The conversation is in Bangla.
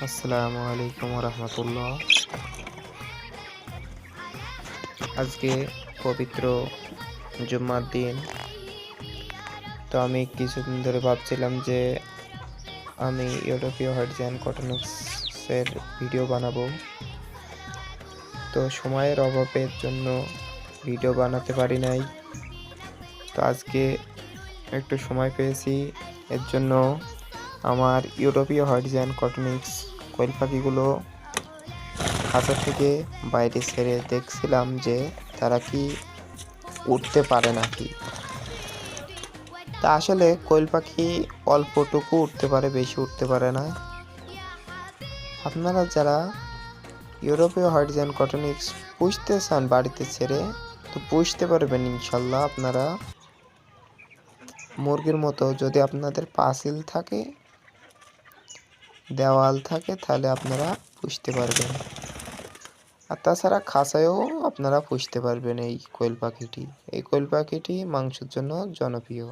আসসালামু আলাইকুম রহমতুল্লাহ। আজকে পবিত্র জুম্মার দিন। তো আমি কিছুদিন ধরে ভাবছিলাম যে আমি ইউরোপীয় হার্টজ কটনিক্সের ভিডিও বানাবো। তো সময়ের অভাবের জন্য ভিডিও বানাতে পারি নাই। তো আজকে একটু সময় পেয়েছি, এর জন্য আমার ইউরোপীয় হার্টজ কটনিক্স কোয়েল পাখিগুলো খাঁচা থেকে বাইরে ছেড়ে দেখছিলাম যে তারা কি উঠতে পারে নাকি। তা আসলে কোয়েল পাখি অল্পটুকু উঠতে পারে, বেশি উঠতে পারে না। আপনারা যারা ইউরোপীয় হার্টজ কটনিক্স পুষতে চান বাড়িতে ছেড়ে, তো পুষতে পারবেন ইনশাল্লাহ। আপনারা মুরগির মতো যদি আপনাদের পাঁচিল থাকে, দেওয়াল থাকে, তাহলে আপনারা পুষতে পারবেন। আর তাছাড়া খাঁচায়ও আপনারা পুষতে পারবেন এই কোয়েল পাখিটি। এই কোয়েল পাখিটি মাংসের জন্য জনপ্রিয়।